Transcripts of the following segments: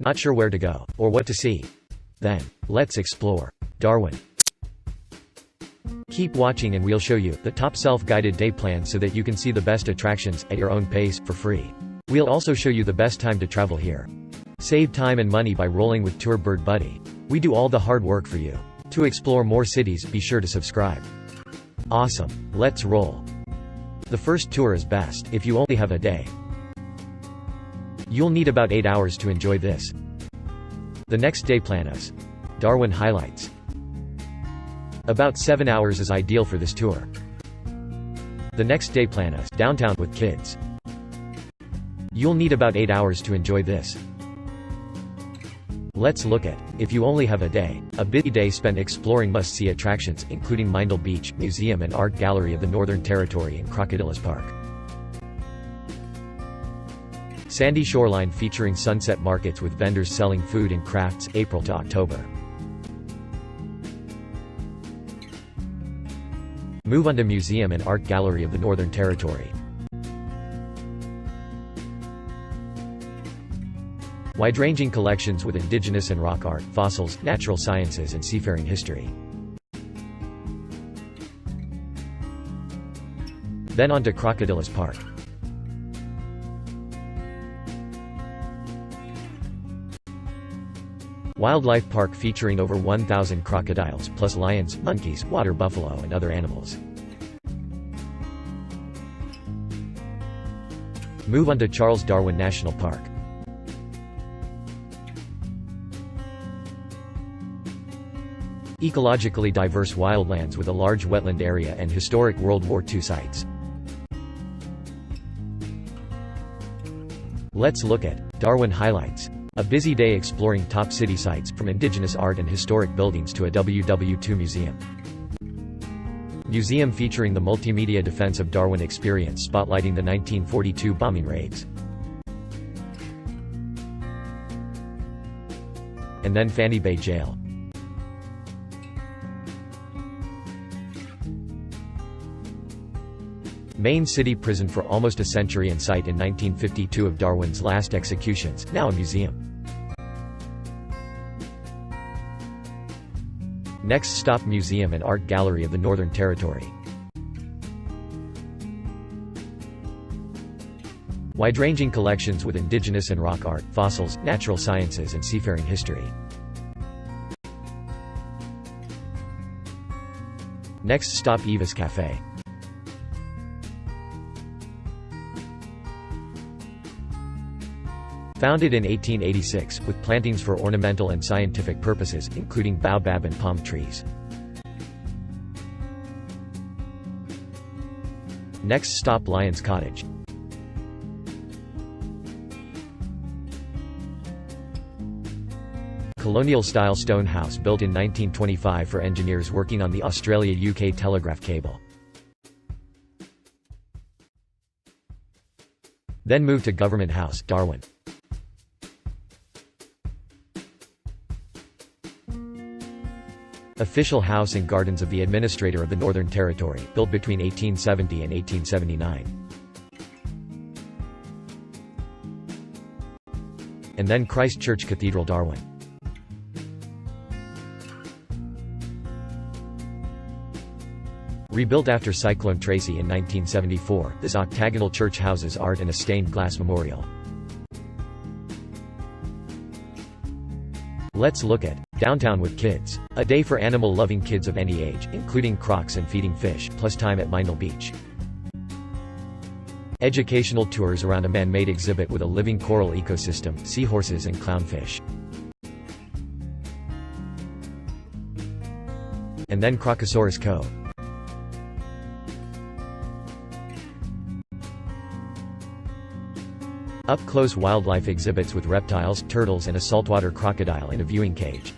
Not sure where to go, or what to see? Then, let's explore Darwin. Keep watching and we'll show you the top self-guided day plan so that you can see the best attractions at your own pace for free. We'll also show you the best time to travel here. Save time and money by rolling with Tour Bird Buddy. We do all the hard work for you. To explore more cities, be sure to subscribe. Awesome, let's roll. The first tour is best if you only have a day. You'll need about 8 hours to enjoy this. The next day plan is Darwin highlights. About 7 hours is ideal for this tour. The next day plan is downtown with kids. You'll need about 8 hours to enjoy this. Let's look at, if you only have a day, a busy day spent exploring must-see attractions, including Mindel Beach, Museum and Art Gallery of the Northern Territory and Crocosaurus Park. Sandy shoreline featuring sunset markets with vendors selling food and crafts, April to October. Move on to Museum and Art Gallery of the Northern Territory. Wide-ranging collections with indigenous and rock art, fossils, natural sciences and seafaring history. Then on to Crocodiles Park. Wildlife park featuring over 1,000 crocodiles, plus lions, monkeys, water buffalo and other animals. Move on to Charles Darwin National Park. Ecologically diverse wildlands with a large wetland area and historic World War II sites. Let's look at Darwin highlights. A busy day exploring top city sites, from indigenous art and historic buildings to a WW2 museum. Museum featuring the multimedia defense of Darwin experience spotlighting the 1942 bombing raids. And then Fanny Bay Jail. Main city prison for almost a century and site in 1952 of Darwin's last executions, now a museum. Next stop Museum and Art Gallery of the Northern Territory. Wide-ranging collections with indigenous and rock art, fossils, natural sciences and seafaring history. Next stop Eva's Cafe. Founded in 1886, with plantings for ornamental and scientific purposes, including baobab and palm trees. Next stop Lyons Cottage. Colonial-style stone house built in 1925 for engineers working on the Australia-UK telegraph cable. Then moved to Government House, Darwin. Official house and gardens of the Administrator of the Northern Territory, built between 1870 and 1879. And then Christ Church Cathedral Darwin. Rebuilt after Cyclone Tracy in 1974, this octagonal church houses art and a stained glass memorial. Let's look at Downtown with Kids. A day for animal-loving kids of any age, including crocs and feeding fish, plus time at Mindel Beach. Educational tours around a man-made exhibit with a living coral ecosystem, seahorses and clownfish. And then Crocosaurus Cove. Up-close wildlife exhibits with reptiles, turtles and a saltwater crocodile in a viewing cage.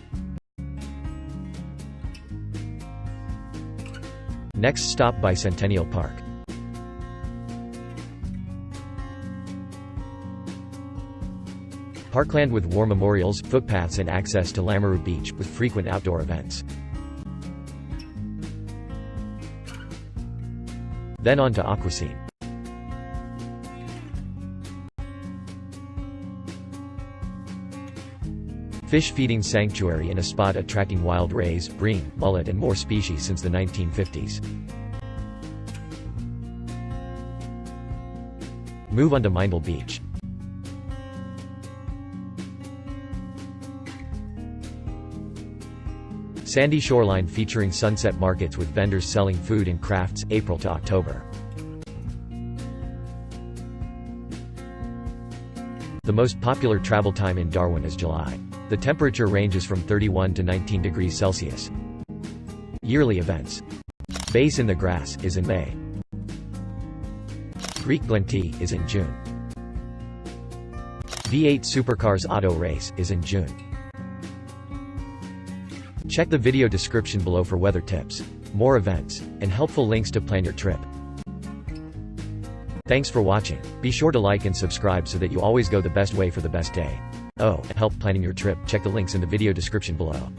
Next stop Bicentennial Park. Parkland with war memorials, footpaths and access to Lameroo Beach, with frequent outdoor events. Then on to Aquascene. fish feeding sanctuary in a spot attracting wild rays, bream, mullet and more species since the 1950s. Move on to Mindel Beach. Sandy shoreline featuring sunset markets with vendors selling food and crafts, April to October. The most popular travel time in Darwin is July. The temperature ranges from 31 to 19 degrees Celsius. Yearly events. Bass in the Grass is in May. Greek Glentea is in June. V8 Supercars Auto Race is in June. Check the video description below for weather tips, more events, and helpful links to plan your trip. Thanks for watching. Be sure to like and subscribe so that you always go the best way for the best day. Oh, and help planning your trip, check the links in the video description below.